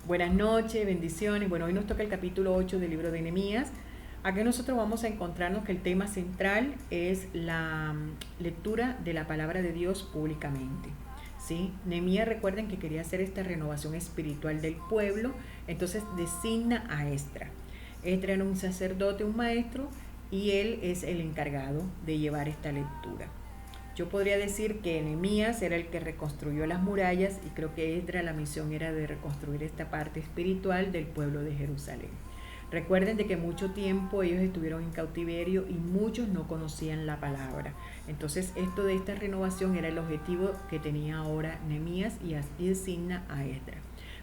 Buenas noches, bendiciones. Bueno, hoy nos toca el capítulo 8 del libro de Nehemías. Aquí nosotros vamos a encontrarnos que el tema central es la lectura de la palabra de Dios públicamente. ¿Sí? Nehemías, recuerden que quería hacer esta renovación espiritual del pueblo, entonces designa a Esdras. Esdras era un sacerdote, un maestro, y él es el encargado de llevar esta lectura. Yo podría decir que Nehemías era el que reconstruyó las murallas y creo que Esdras la misión era de reconstruir esta parte espiritual del pueblo de Jerusalén. Recuerden de que mucho tiempo ellos estuvieron en cautiverio y muchos no conocían la palabra. Entonces esto de esta renovación era el objetivo que tenía ahora Nehemías y así designa a Esdras.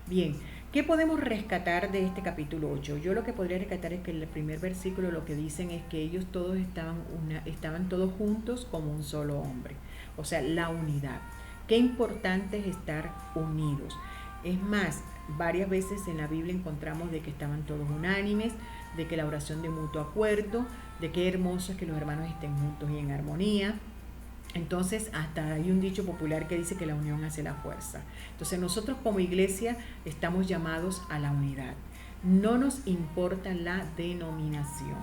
Bien, ¿qué podemos rescatar de este capítulo 8? Yo lo que podría rescatar es que en el primer versículo lo que dicen es que ellos todos estaban todos juntos como un solo hombre. O sea, la unidad. Qué importante es estar unidos. Es más, varias veces en la Biblia encontramos de que estaban todos unánimes, de que la oración de mutuo acuerdo, de qué hermoso es que los hermanos estén juntos y en armonía. Entonces, hasta hay un dicho popular que dice que la unión hace la fuerza. Entonces, nosotros como iglesia estamos llamados a la unidad. No nos importa la denominación.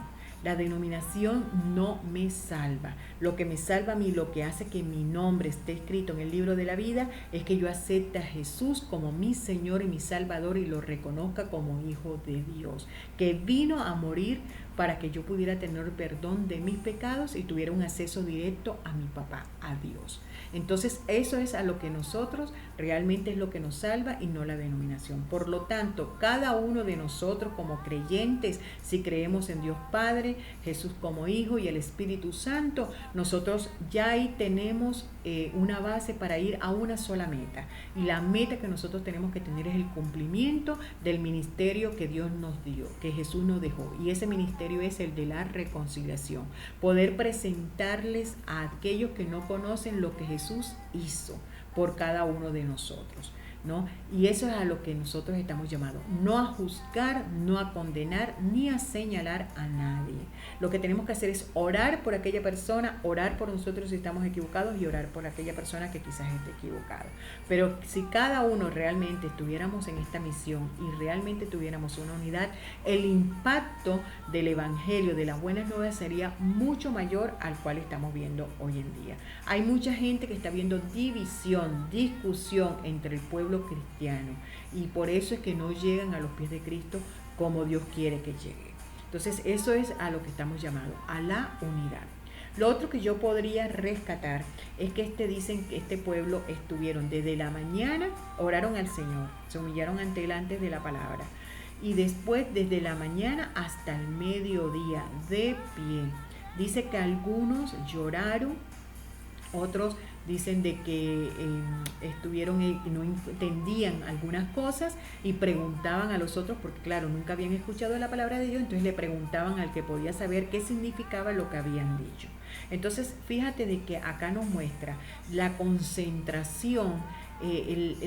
La denominación no me salva. Lo que me salva a mí, lo que hace que mi nombre esté escrito en el libro de la vida, es que yo acepte a Jesús como mi Señor y mi Salvador y lo reconozca como Hijo de Dios, que vino a morir para que yo pudiera tener perdón de mis pecados y tuviera un acceso directo a mi papá, a Dios. Entonces eso es a lo que nosotros realmente es lo que nos salva y no la denominación. Por lo tanto, cada uno de nosotros como creyentes, si creemos en Dios Padre, Jesús como Hijo y el Espíritu Santo, nosotros ya ahí tenemos una base para ir a una sola meta. Y la meta que nosotros tenemos que tener es el cumplimiento del ministerio que Dios nos dio, que Jesús nos dejó. Y ese ministerio es el de la reconciliación. Poder presentarles a aquellos que no conocen lo que Jesús hizo por cada uno de nosotros, ¿no? Y eso es a lo que nosotros estamos llamados, no a juzgar, no a condenar, ni a señalar a nadie. Lo que tenemos que hacer es orar por aquella persona, orar por nosotros si estamos equivocados y orar por aquella persona que quizás esté equivocada. Pero si cada uno realmente estuviéramos en esta misión y realmente tuviéramos una unidad, el impacto del evangelio, de las buenas nuevas, sería mucho mayor al cual estamos viendo hoy en día. Hay mucha gente que está viendo división, discusión entre el pueblo cristiano y por eso es que no llegan a los pies de Cristo como Dios quiere que llegue. Entonces eso es a lo que estamos llamados, a la unidad. Lo otro que yo podría rescatar es que dicen que este pueblo estuvieron desde la mañana, oraron al Señor, se humillaron ante él antes de la palabra y después desde la mañana hasta el mediodía de pie. Dice que algunos lloraron, otros dicen de que estuvieron y no entendían algunas cosas y preguntaban a los otros, porque claro, nunca habían escuchado la palabra de Dios, entonces le preguntaban al que podía saber qué significaba lo que habían dicho. Entonces, fíjate de que acá nos muestra la concentración,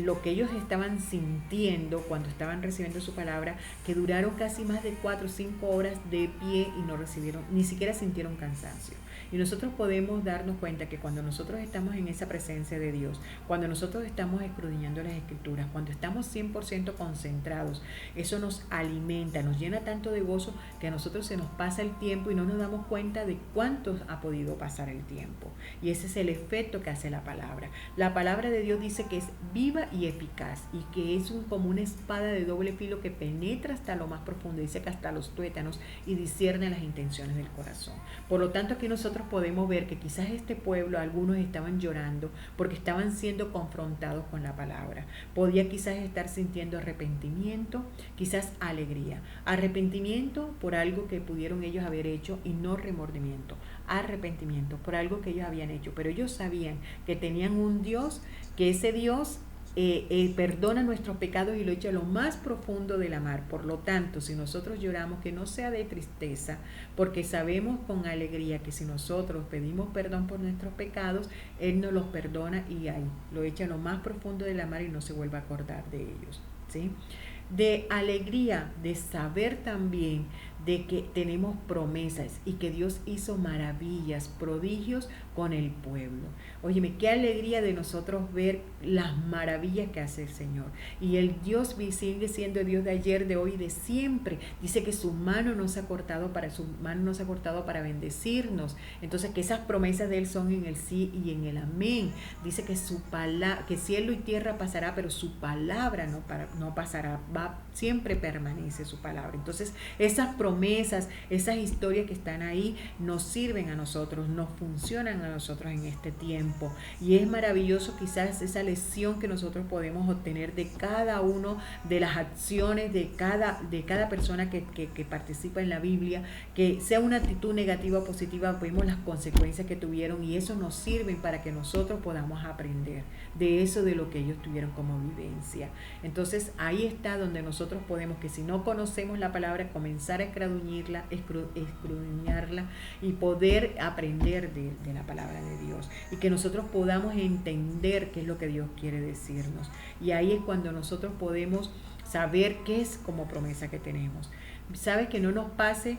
lo que ellos estaban sintiendo cuando estaban recibiendo su palabra, que duraron casi más de 4 o 5 horas de pie y no recibieron, ni siquiera sintieron cansancio. Y nosotros podemos darnos cuenta que cuando nosotros estamos en esa presencia de Dios, cuando nosotros estamos escudriñando las Escrituras, cuando estamos 100% concentrados, eso nos alimenta, nos llena tanto de gozo que a nosotros se nos pasa el tiempo y no nos damos cuenta de cuánto ha podido pasar el tiempo. Y ese es el efecto que hace la palabra. La palabra de Dios dice que es viva y eficaz y que es como una espada de doble filo que penetra hasta lo más profundo, dice que hasta los tuétanos y discierne las intenciones del corazón. Por lo tanto, aquí nosotros podemos ver que quizás este pueblo, algunos estaban llorando porque estaban siendo confrontados con la palabra. Podía quizás estar sintiendo arrepentimiento, quizás alegría. Arrepentimiento por algo que pudieron ellos haber hecho y no remordimiento. Arrepentimiento por algo que ellos habían hecho, pero ellos sabían que tenían un Dios, que ese Dios perdona nuestros pecados y lo echa a lo más profundo de la mar. Por lo tanto, si nosotros lloramos, que no sea de tristeza, porque sabemos con alegría que si nosotros pedimos perdón por nuestros pecados, Él nos los perdona y ahí lo echa a lo más profundo de la mar y no se vuelve a acordar de ellos, ¿sí? de alegría, de saber también de que tenemos promesas y que Dios hizo maravillas, prodigios con el pueblo. Óyeme, qué alegría de nosotros ver las maravillas que hace el Señor. Y el Dios sigue siendo el Dios de ayer, de hoy y de siempre. Dice que su mano no se ha cortado para bendecirnos. Entonces, que esas promesas de Él son en el sí y en el amén. Dice que su palabra, que cielo y tierra pasará, pero su palabra no pasará. Siempre permanece su palabra. Entonces, esas promesas, esas historias que están ahí, nos sirven a nosotros, nos funcionan a nosotros en este tiempo. Y es maravilloso quizás esa lección que nosotros podemos obtener de cada uno de las acciones de cada persona que participa en la Biblia, que sea una actitud negativa o positiva, vemos las consecuencias que tuvieron y eso nos sirve para que nosotros podamos aprender de eso, de lo que ellos tuvieron como vivencia. Entonces ahí está donde nosotros podemos, que si no conocemos la palabra, comenzar a escudriñarla y poder aprender de la palabra de Dios y que nosotros podamos entender qué es lo que Dios quiere decirnos. Y ahí es cuando nosotros podemos saber qué es como promesa que tenemos. Sabes, que no nos pase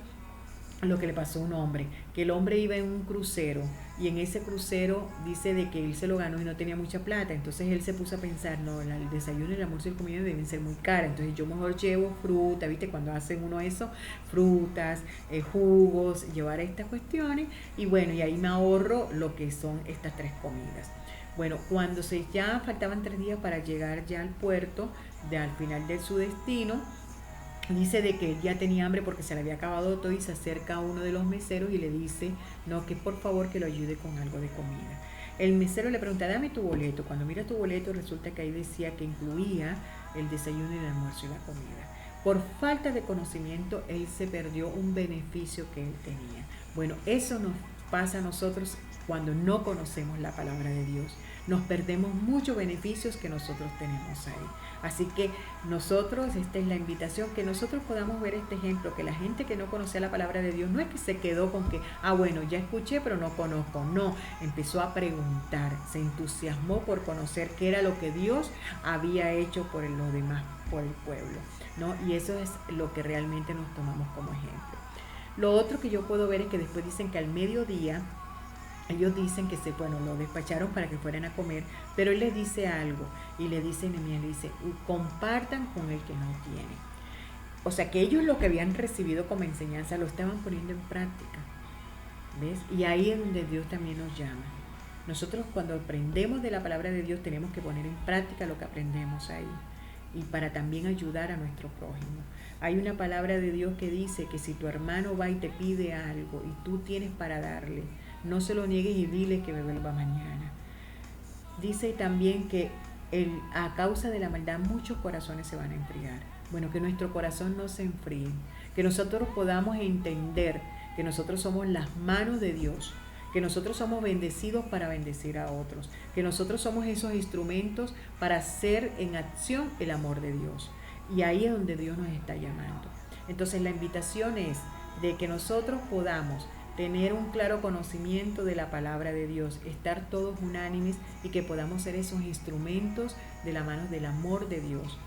lo que le pasó a un hombre, que el hombre iba en un crucero y en ese crucero dice de que él se lo ganó y no tenía mucha plata. Entonces él se puso a pensar, no, el desayuno, el almuerzo y la comida deben ser muy caras, entonces yo mejor llevo fruta, ¿viste? Cuando hacen uno eso, frutas, jugos, llevar estas cuestiones y bueno, y ahí me ahorro lo que son estas 3 comidas. Bueno, cuando ya faltaban 3 días para llegar ya al puerto, al final de su destino, dice de que él ya tenía hambre porque se le había acabado todo y se acerca a uno de los meseros y le dice, no, que por favor que lo ayude con algo de comida. El mesero le pregunta, dame tu boleto. Cuando mira tu boleto resulta que ahí decía que incluía el desayuno, el almuerzo y la comida. Por falta de conocimiento, él se perdió un beneficio que él tenía. Bueno, eso nos pasa a nosotros cuando no conocemos la palabra de Dios. Nos perdemos muchos beneficios que nosotros tenemos ahí. Así que nosotros, esta es la invitación, que nosotros podamos ver este ejemplo, que la gente que no conocía la palabra de Dios no es que se quedó con que, bueno, ya escuché pero no conozco. No, empezó a preguntar, se entusiasmó por conocer qué era lo que Dios había hecho por los demás, por el pueblo, ¿no? Y eso es lo que realmente nos tomamos como ejemplo. Lo otro que yo puedo ver es que después dicen que al mediodía, ellos dicen que lo despacharon para que fueran a comer, pero él les dice algo y le dice Nehemías, le dice, compartan con el que no tiene. O sea que ellos lo que habían recibido como enseñanza lo estaban poniendo en práctica, ¿ves? Y ahí es donde Dios también nos llama. Nosotros cuando aprendemos de la palabra de Dios tenemos que poner en práctica lo que aprendemos ahí y para también ayudar a nuestro prójimo. Hay una palabra de Dios que dice que si tu hermano va y te pide algo y tú tienes para darle, no se lo niegues y dile que me vuelva mañana. Dice también que a causa de la maldad muchos corazones se van a enfriar. Bueno, que nuestro corazón no se enfríe, que nosotros podamos entender que nosotros somos las manos de Dios, que nosotros somos bendecidos para bendecir a otros, que nosotros somos esos instrumentos para hacer en acción el amor de Dios. Y ahí es donde Dios nos está llamando. Entonces la invitación es de que nosotros podamos tener un claro conocimiento de la palabra de Dios, estar todos unánimes y que podamos ser esos instrumentos de la mano del amor de Dios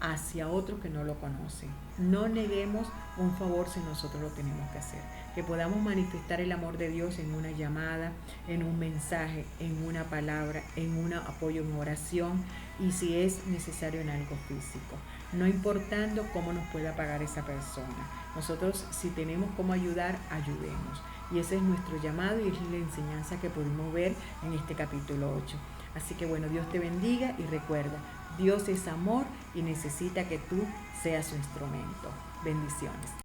hacia otros que no lo conocen. No neguemos un favor si nosotros lo tenemos que hacer. Que podamos manifestar el amor de Dios en una llamada, en un mensaje, en una palabra, en un apoyo en oración y si es necesario en algo físico. No importando cómo nos pueda pagar esa persona. Nosotros, si tenemos cómo ayudar, ayudemos. Y ese es nuestro llamado y es la enseñanza que pudimos ver en este capítulo 8. Así que bueno, Dios te bendiga y recuerda, Dios es amor y necesita que tú seas su instrumento. Bendiciones.